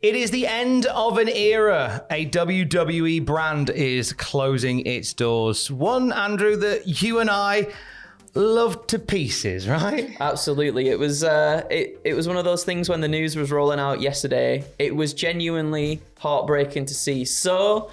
It is the end of an era. A WWE brand is closing its doors. One, Andrew, that you and I love to pieces, right? Absolutely. It was it was one of those things when the news was rolling out yesterday. It was genuinely heartbreaking to see. So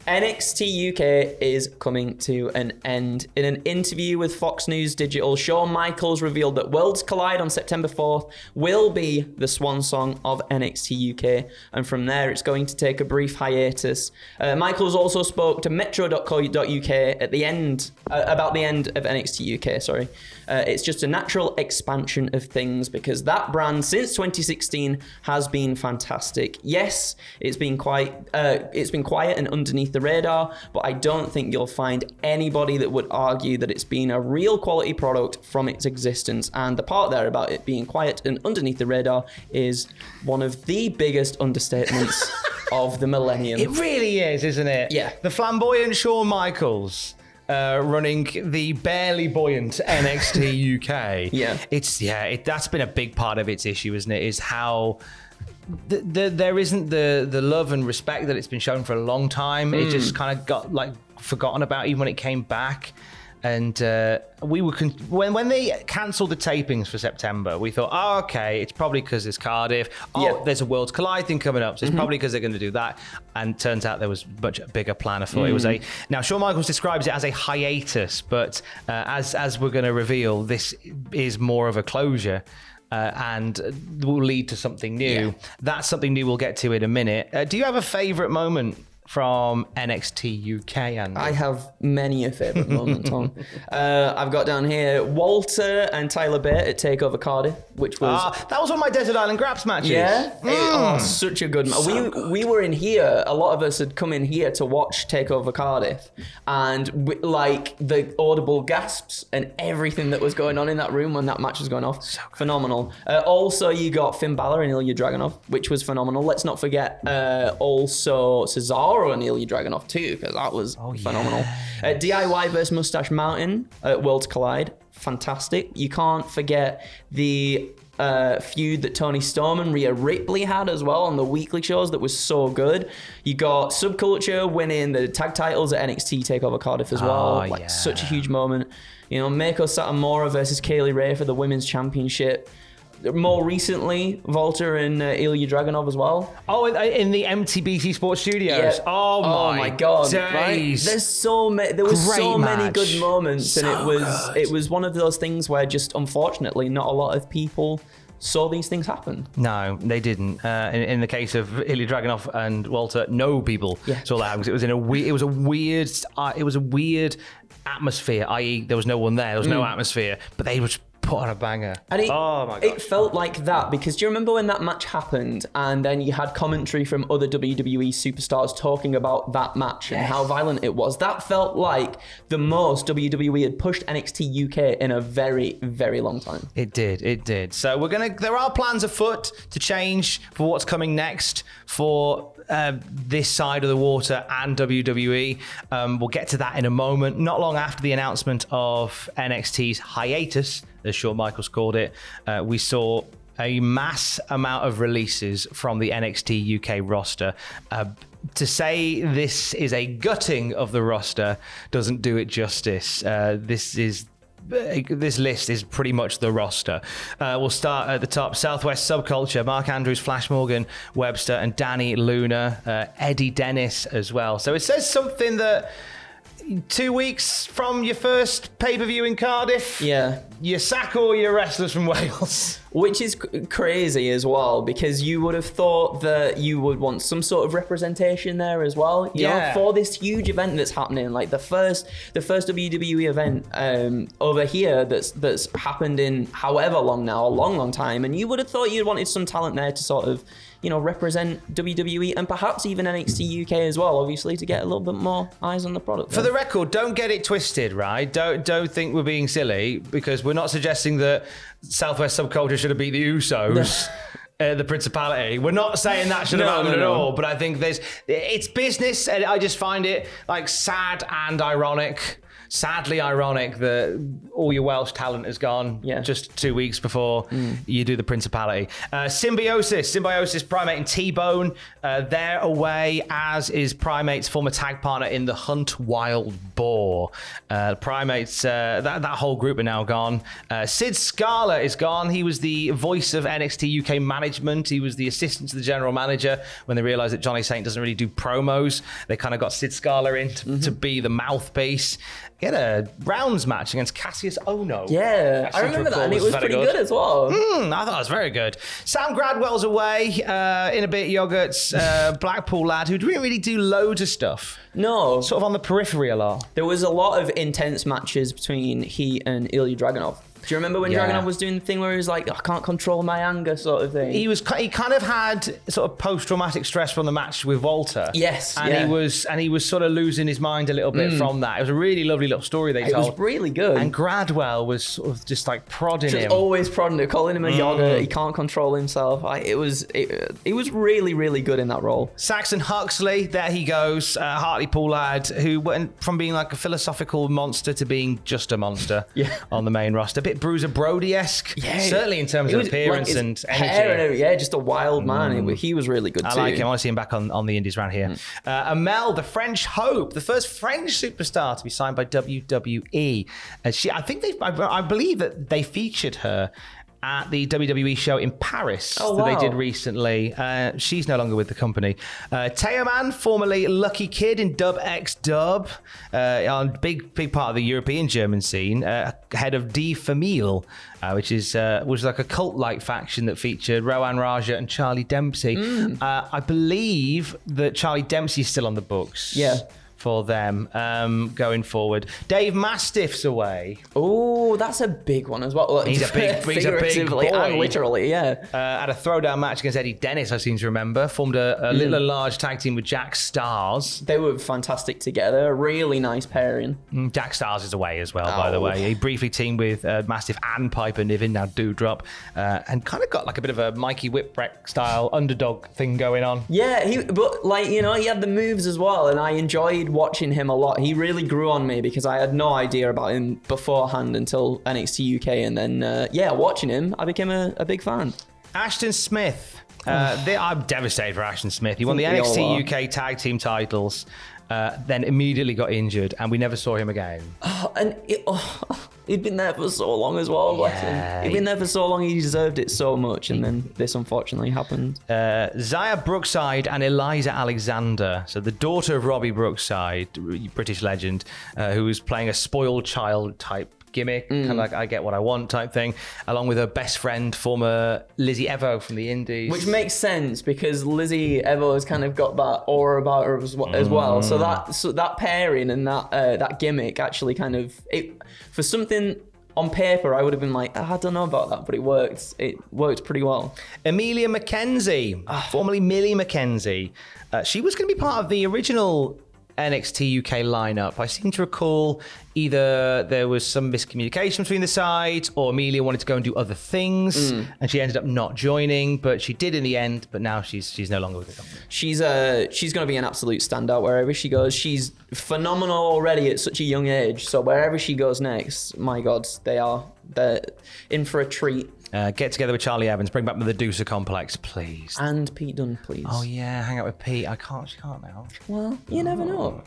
NXT UK is coming to an end. In an interview with Fox News Digital, Shawn Michaels revealed that Worlds Collide on September 4th will be the swan song of NXT UK, and from there it's going to take a brief hiatus. Michaels also spoke to Metro.co.uk at the end, about the end of NXT UK, sorry. It's just a natural expansion of things because that brand since 2016 has been fantastic. Yes, it's been quiet and underneath the radar, but I don't think you'll find anybody that would argue that it's been a real quality product from its existence. And the part there about it being quiet and underneath the radar is one of the biggest understatements of the millennium. It really is, isn't it? Yeah. The flamboyant Shawn Michaels running the barely buoyant NXT UK. Yeah. That's been a big part of its issue, isn't it? Is how there isn't the love and respect that it's been shown for a long time. It just kind of got like forgotten about even when it came back. And we were when they cancelled the tapings for September, we thought, oh, okay, it's probably because it's Cardiff. There's a Worlds Collide thing coming up, so it's probably because they're going to do that. And turns out there was a much bigger plan. I thought it was now Shawn Michaels describes it as a hiatus, but as we're going to reveal, this is more of a closure. And will lead to something new. Yeah. That's something new we'll get to in a minute. Do you have a favourite moment from NXT UK, Andy? I have many a favourite moment, Tom. I've got down here Walter and Tyler Bate at TakeOver Cardiff, which was... that was one of my Desert Island Graps matches. Yeah? Such a good match. We were in here, a lot of us had come in here to watch TakeOver Cardiff, and like the audible gasps and everything that was going on in that room when that match was going off. So phenomenal. Also, you got Finn Balor and Ilya Dragunov, which was phenomenal. Let's not forget also Cesaro and Ilya Dragunov too, because that was phenomenal. DIY versus Mustache Mountain at Worlds Collide, fantastic. You can't forget the feud that Tony Storm and Rhea Ripley had as well on the weekly shows that was so good. You got Subculture winning the tag titles at NXT TakeOver Cardiff as well. Such a huge moment. You know, Meiko Satomura versus Kaylee Ray for the women's championship. More recently, Walter and Ilya Dragunov as well. Oh, in the MTBC Sports Studios. Yeah. Oh my God! Days. Right? There was so many good moments, and it was one of those things where just unfortunately not a lot of people saw these things happen. No, they didn't. In the case of Ilya Dragunov and Walter, no people saw that happen. It was a weird atmosphere. I.e., there was no one there. There was no atmosphere, but they were put on a banger. And it felt like that because do you remember when that match happened and then you had commentary from other WWE superstars talking about that match and how violent it was? That felt like the most WWE had pushed NXT UK in a very, very long time. It did. So there are plans afoot to change for what's coming next for this side of the water and WWE. We'll get to that in a moment. Not long after the announcement of NXT's hiatus, as Shawn Michaels called it, we saw a mass amount of releases from the NXT UK roster. To say this is a gutting of the roster doesn't do it justice. This list is pretty much the roster. We'll start at the top. Southwest Subculture, Mark Andrews, Flash Morgan, Webster, and Danny Luna, Eddie Dennis as well. So it says something that 2 weeks from your first pay-per-view in Cardiff, you sack all your wrestlers from Wales. Which is crazy as well, because you would have thought that you would want some sort of representation there as well. You know, for this huge event that's happening, like the first WWE event over here that's happened in however long now, a long time, and you would have thought you'd wanted some talent there to sort of, you know, represent WWE and perhaps even NXT UK as well, obviously, to get a little bit more eyes on the product. For the record, don't get it twisted, right? Don't think we're being silly, because we're not suggesting that Southwest Subculture should have beat the Usos. The Principality. We're not saying that should have happened at all, but I think it's business, and I just find it like sad and ironic. sadly ironic that all your Welsh talent is gone just 2 weeks before you do the Principality. Symbiosis, Primate and T-Bone, they're away, as is Primate's former tag partner in the Hunt, Wild Boar. Primates, that whole group are now gone. Sid Scala is gone. He was the voice of NXT UK management. He was the assistant to the general manager. When they realized that Johnny Saint doesn't really do promos, they kind of got Sid Scala in to be the mouthpiece. He had a rounds match against Cassius Ohno. Yeah, I remember that, and it was pretty good as well. I thought it was very good. Sam Gradwell's away, in a bit Yogurt's Blackpool lad who didn't really do loads of stuff. No. Sort of on the periphery a lot. There was a lot of intense matches between he and Ilya Dragunov. Do you remember when Dragunov was doing the thing where he was like, I can't control my anger sort of thing? He kind of had sort of post-traumatic stress from the match with Walter. Yes. And he was sort of losing his mind a little bit from that. It was a really lovely little story they told. It was really good. And Gradwell was sort of just like prodding him. Always prodding him, calling him a yogurt. He can't control himself. It was really, really good in that role. Saxon Huxley, there he goes. Hartlepool lad who went from being like a philosophical monster to being just a monster on the main roster. A bit Bruiser Brody-esque, certainly in terms of appearance like and energy. Just a wild man. He was really good too. I like him. I want to see him back on the indies around here. Amel, the French Hope, the first French superstar to be signed by WWE. I believe that they featured her at the WWE show in Paris that they did recently. She's no longer with the company. Teoman, formerly Lucky Kid in Dub X Dub, on big part of the European German scene, head of Die Familie, which was like a cult-like faction that featured Rowan Raja and Charlie Dempsey. I believe that Charlie Dempsey is still on the books. Yeah. For them going forward. Dave Mastiff's away. Oh, that's a big one as well. He's a big boy. And literally, yeah. Had a throwdown match against Eddie Dennis, I seem to remember. Formed a little large tag team with Jack Stars. They were fantastic together. A really nice pairing. Jack Stars is away as well, by the way. He briefly teamed with Mastiff and Piper Niven, now Doudrop, and kind of got like a bit of a Mikey Whipwreck style underdog thing going on. Yeah, he had the moves as well, and I enjoyed watching him a lot. He really grew on me because I had no idea about him beforehand until NXT UK, and then watching him, I became a big fan. Ashton Smith. I'm devastated for Ashton Smith. He won the NXT UK tag team titles, then immediately got injured, and we never saw him again. He'd been there for so long as well. Yeah. He'd been there for so long, he deserved it so much, and then this unfortunately happened. Zaya Brookside and Eliza Alexander, so the daughter of Robbie Brookside, British legend, who was playing a spoiled child type gimmick, kind of like I get what I want type thing, along with her best friend, former Lizzie Evo from the Indies. Which makes sense because Lizzie Evo has kind of got that aura about her as well. So that pairing and that gimmick actually kind of, for something on paper, I would have been like, I don't know about that, but it worked. It worked pretty well. Amelia McKenzie, formerly Millie McKenzie. She was going to be part of the original NXT UK lineup. I seem to recall either there was some miscommunication between the sides, or Amelia wanted to go and do other things, and she ended up not joining, but she did in the end. But now she's no longer with the company. She's going to be an absolute standout wherever she goes. She's phenomenal already at such a young age. So wherever she goes next, my God, they're in for a treat. Get together with Charlie Evans, bring back the Medusa Complex, please. And Pete Dunne, please. Oh yeah, hang out with Pete. She can't now. Well, you never know.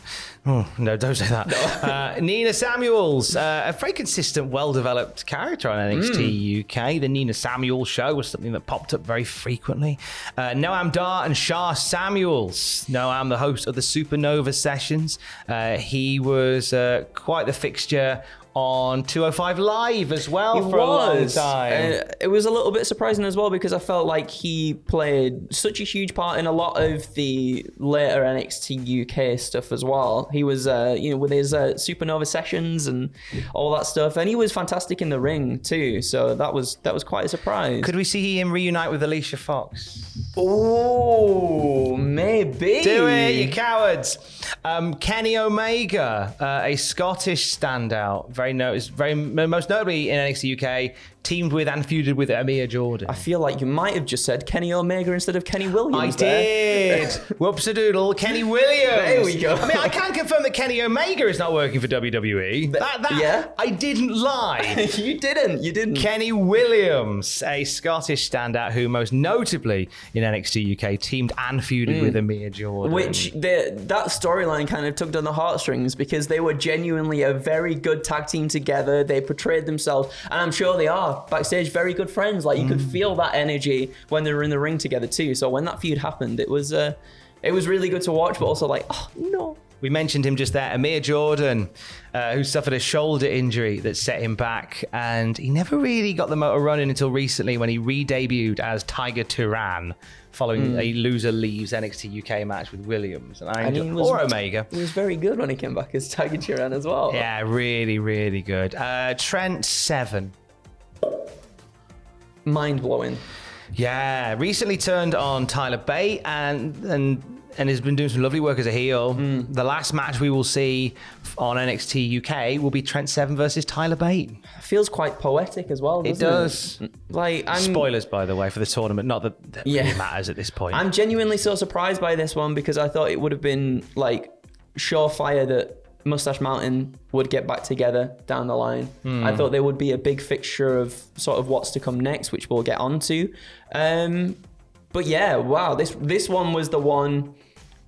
Oh, no, don't say that. No. Nina Samuels, a very consistent, well-developed character on NXT UK. The Nina Samuels show was something that popped up very frequently. Noam Dar and Shah Samuels. Noam, the host of the Supernova Sessions. He was quite the fixture on 205 Live as well for a long time. It was a little bit surprising as well because I felt like he played such a huge part in a lot of the later NXT UK stuff as well. He was, with his Supernova Sessions and all that stuff, and he was fantastic in the ring too. So that was quite a surprise. Could we see him reunite with Alicia Fox? Oh, maybe. Do it, you cowards. Kenny Omega, a Scottish standout, most notably in NXT UK, teamed with and feuded with Amir Jordan. I feel like you might have just said Kenny Omega instead of Kenny Williams. I did. Whoops-a-doodle, Kenny Williams. There we go. I mean, I can confirm that Kenny Omega is not working for WWE. Yeah. I didn't lie. You didn't. Kenny Williams, a Scottish standout who most notably in NXT UK teamed and feuded with Amir Jordan. Which that storyline kind of tugged on the heartstrings because they were genuinely a very good tag team together. They portrayed themselves, and I'm sure they are backstage very good friends. Like you could feel that energy when they were in the ring together too. So when that feud happened, it was really good to watch, but also like, oh no. We mentioned him just there, Amir Jordan, who suffered a shoulder injury that set him back, and he never really got the motor running until recently when he re-debuted as Tiger Turan following a loser leaves NXT UK match with Williams or Omega. He was very good when he came back as Tiger Turan as well. Yeah, really, really good. Trent 7. Mind-blowing. Yeah, recently turned on Tyler Bate and has been doing some lovely work as a heel. The last match we will see on NXT UK will be Trent Seven versus Tyler Bate. Feels quite poetic as well, doesn't it? Does. Like, spoilers, by the way, for the tournament. Not that really matters at this point. I'm genuinely so surprised by this one because I thought it would have been like surefire that Mustache Mountain would get back together down the line. I thought there would be a big fixture of sort of what's to come next, which we'll get onto. But yeah, wow, this one was the one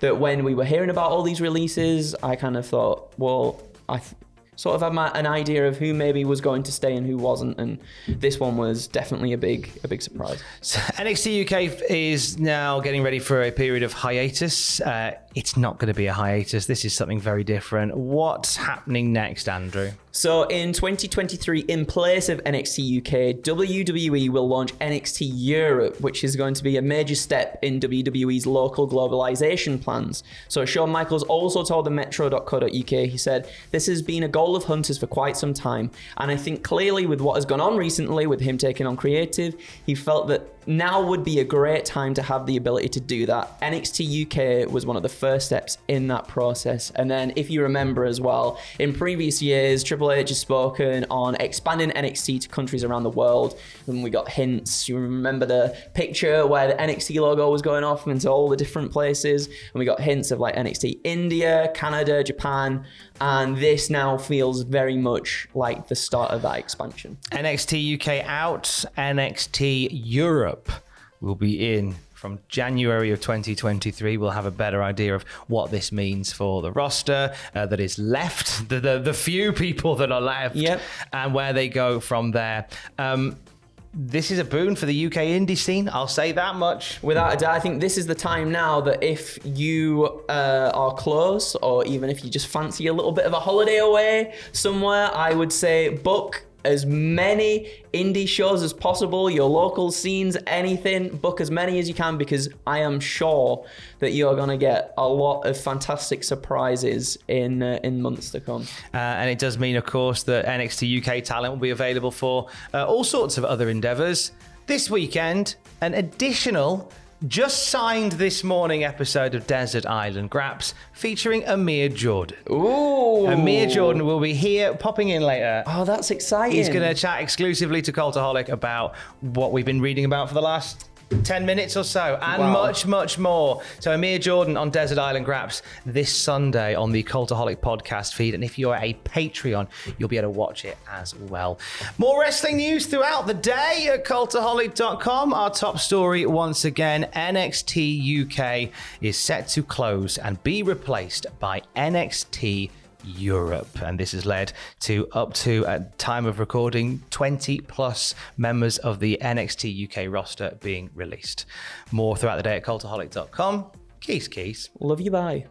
that when we were hearing about all these releases, I kind of thought, well, I sort of had an idea of who maybe was going to stay and who wasn't, and this one was definitely a big surprise. So NXT UK is now getting ready for a period of hiatus. It's not going to be a hiatus. This is something very different. What's happening next, Andrew? So in 2023, in place of NXT UK, WWE will launch NXT Europe, which is going to be a major step in WWE's local globalization plans. So Shawn Michaels also told the Metro.co.uk, he said, "This has been a goal of Hunter's for quite some time. And I think clearly with what has gone on recently with him taking on creative, he felt that now would be a great time to have the ability to do that. NXT UK was one of the first steps in that process." And then if you remember as well, in previous years, Triple H has spoken on expanding NXT to countries around the world. And we got hints. You remember the picture where the NXT logo was going off into all the different places. And we got hints of like NXT India, Canada, Japan. And this now feels very much like the start of that expansion. NXT UK out, NXT Europe will be in from January of 2023. We'll have a better idea of what this means for the roster that is left, the few people that are left, and where they go from there. This is a boon for the UK indie scene, I'll say that much. Without a doubt, I think this is the time now that if you are close, or even if you just fancy a little bit of a holiday away somewhere, I would say book as many indie shows as possible, your local scenes, anything, book as many as you can, because I am sure that you're going to get a lot of fantastic surprises in months to come. And it does mean, of course, that NXT UK talent will be available for all sorts of other endeavours. This weekend, an additional just signed this morning episode of Desert Island Graps featuring Amir Jordan. Ooh. Amir Jordan will be here, popping in later. Oh, that's exciting. He's going to chat exclusively to Cultaholic about what we've been reading about for the last 10 minutes or so, and much, much more. So Amir Jordan on Desert Island Graps this Sunday on the Cultaholic podcast feed. And if you're a Patreon, you'll be able to watch it as well. More wrestling news throughout the day at cultaholic.com. Our top story once again, NXT UK is set to close and be replaced by NXT Europe, and this has led to up to, at time of recording, 20 plus members of the NXT UK roster being released. More throughout the day at cultaholic.com. Keys. Love you, bye.